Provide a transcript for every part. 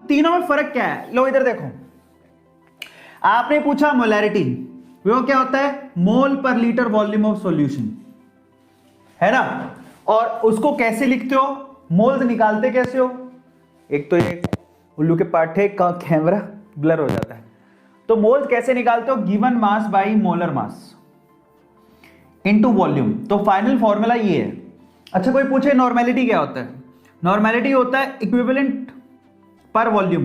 तीनों में फर्क क्या है? लो इधर देखो, आपने पूछा मोलैरिटी, वो क्या होता है? मोल पर लीटर वॉल्यूम ऑफ सॉल्यूशन, है ना। और उसको कैसे लिखते हो? मोल्स निकालते कैसे हो? एक तो ये उल्लू के पाठे का कैमरा ब्लर हो जाता है, तो मोल्स कैसे निकालते हो? Given mass by molar mass into volume. तो फाइनल फॉर्मूला ये है। अच्छा, कोई पूछे नॉर्मेलिटी क्या होता है? नॉर्मेलिटी होता है इक्विवेलेंट पर वॉल्यूम।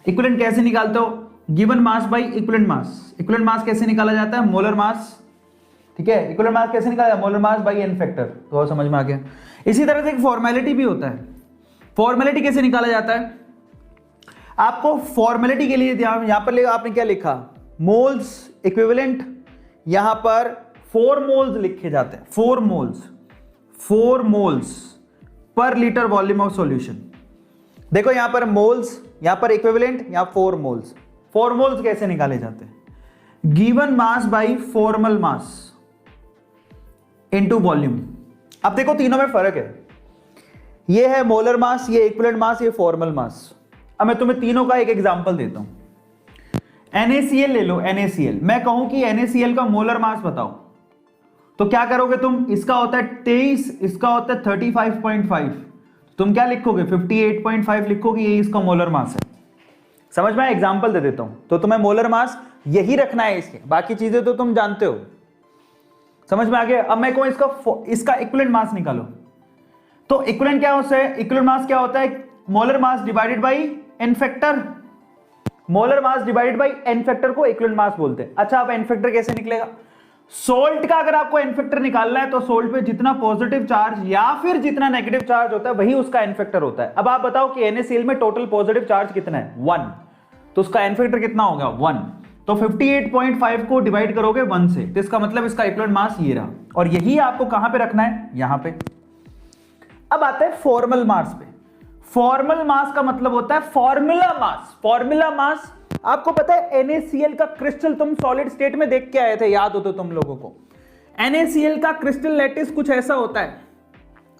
इक्विवेलेंट कैसे निकालते हो? Given mass by equivalent mass. Equivalent mass कैसे निकाला जाता है? मोलर मास, ठीक है। इक्विवेलेंट मास कैसे निकाला जाता है? Molar mass by n factor. तो समझ में आ गया। इसी तरह से एक फॉर्मेलिटी भी होता है। फॉर्मेलिटी कैसे निकाला जाता है? आपको फॉर्मेलिटी के लिए यहां पर आपने क्या लिखा? मोल्स इक्विवेलेंट, यहां पर 4 मोल्स लिखे जाते हैं। 4 moles per litre volume of solution. देखो यहां पर मोल्स, यहां पर इक्विवेलेंट, यहां 4 मोल्स। 4 मोल्स कैसे निकाले जाते हैं? Given mass by formal mass into volume. अब देखो तीनों में फर्क है, ये है मोलर मास, ये इक्विवेलेंट मास, ये फॉर्मल मास। अब मैं तुम्हें तीनों का एक एग्जांपल देता हूं। NaCl ले लो, NaCl। मैं कहूं कि NaCl का मोलर मास बताओ, तो क्या करोगे तुम? इसका होता है 23, इसका होता है 35.5। तुम क्या लिखोगे? 58.5 लिखोगे, ये इसका मोलर मास है। समझ में? एग्जांपल दे देता हूं, तो तुम्हें मोलर मास यही रखना है इसके, बाकी चीजें तो तुम जानते हो। समझ में आ गया? अब मैं कहूं इसका इक्विवेलेंट मास निकालो, तो इक्विवेलेंट क्या होता है? इक्विवेलेंट मास क्या होता है? Molar mass divided by n factor. Molar mass divided by n factor को इक्विवेलेंट मास बोलते हैं। अच्छा, अब एन फैक्टर कैसे निकलेगा? सोल्ट का अगर आपको एन फैक्टर निकालना है, तो सोल्ट पे जितना पॉजिटिव चार्ज या फिर जितना नेगेटिव चार्ज होता है, वही उसका एन फैक्टर होता है। अब आप बताओ कि NaCl में टोटल पॉजिटिव चार्ज कितना है? 1, तो उसका एन फैक्टर कितना होगा? 1। तो 58.5 को डिवाइड करोगे 1 से, तो इसका मतलब इसका इक्विवेलेंट मास ये रहा। और यही आपको कहां पे रखना है? यहां पे। अब आता है फॉर्मल मास पे। फॉर्मल मास का मतलब होता है फॉर्मूला मास। फॉर्मूला मास आपको पता है, NaCl का क्रिस्टल तुम सॉलिड स्टेट में देख के आए थे, याद हो तो तुम लोगों को। NaCl का क्रिस्टल लैटिस कुछ ऐसा होता है।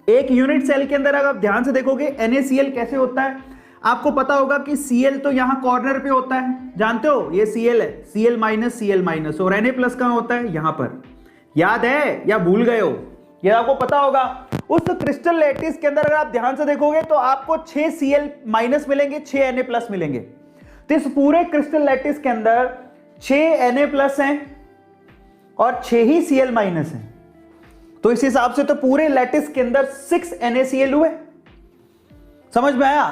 एक यूनिट सेल के अंदर अगर आप ध्यान से देखोगे NaCl कैसे होता है, आपको पता होगा कि Cl तो यहां कॉर्नर पे होता है, जानते हो, ये Cl है, Cl माइनस, और Na प्लस कहां होता है? यहां पर। याद है या भूल गए हो? ये आपको पता होगा। उस क्रिस्टल लैटिस के अंदर अगर आप ध्यान से देखोगे तो आपको 6 Cl माइनस मिलेंगे, 6 Na प्लस मिलेंगे। तो इस पूरे क्रिस्टल लैटिस के अंदर 6 Na प्लस हैं और 6 ही Cl माइनस हैं। तो इस हिसाब से तो पूरे लैटिस के अंदर 6 NaCl हुए। समझ में आया?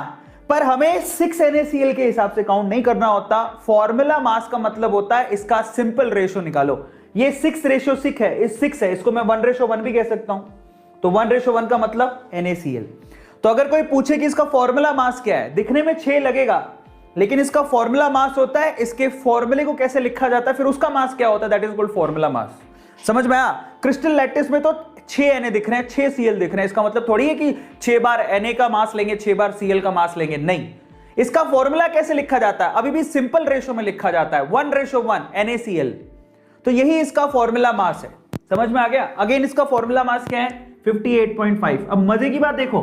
पर हमें 6 NaCl के हिसाब से काउंट नहीं करना होता। फॉर्मूला मास का मतलब होता है इसका सिंपल रेशो निकालो। ये 6:6 है, इस 6 है, इसको मैं 1:1 भी कह सकता हूं। तो 1:1 का मतलब NaCl। तो अगर कोई पूछे कि इसका फॉर्मूला मास क्या है, दिखने में 6 लगेगा, लेकिन इसका फॉर्मूला मास होता है, इसके फॉर्मूले को कैसे लिखा जाता है, फिर उसका मास क्या होता है, that is called formula mass. समझ में आया? क्रिस्टल लैटिस में तो 6 Na दिख रहे हैं, 6 Cl दिख रहे हैं। इसका मतलब थोड़ी है कि 6 बार Na का मास लेंगे, 6 बार Cl का मास लेंगे, नहीं। इसका फॉर्मूला कैसे लिखा जाता है? अभी भी सिंपल रेशो में लिखा जाता है, 1:1 NaCl। तो यही इसका फॉर्मूला मास है। समझ में आ गया? अगेन इसका फॉर्मूला मास क्या है? 58.5। अब मजे की बात देखो,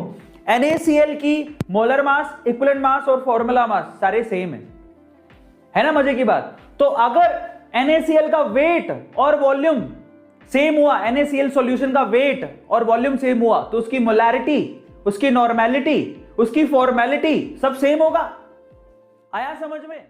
NaCl की मोलर मास, इक्विवेलेंट मास और फॉर्मूला मास सारे सेम है ना? मजे की बात। तो अगर NaCl का वेट और वॉल्यूम सेम हुआ, NaCl सॉल्यूशन का वेट और वॉल्यूम सेम हुआ, तो उसकी मोलैरिटी, उसकी नॉर्मेलिटी, उसकी फॉर्मेलिटी सब सेम होगा। आया समझ में?